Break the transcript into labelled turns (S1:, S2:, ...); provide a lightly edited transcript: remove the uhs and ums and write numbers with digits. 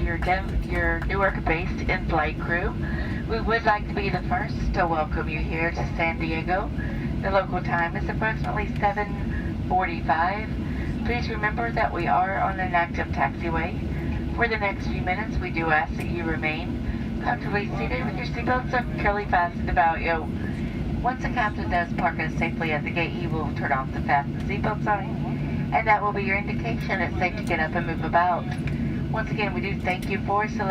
S1: your Newark-based in-flight crew. We would like to be the first to welcome you here to San Diego. The local time is approximately 7:45. Please remember that we are on an active taxiway. For the next few minutes, we do ask that you remain comfortably seated with your seatbelts securely fastened about you. Once the captain does park us safely at the gate, he will turn off the fasten seatbelt sign, and that will be your indication it's safe to get up and move about. Once again, we do thank you for selecting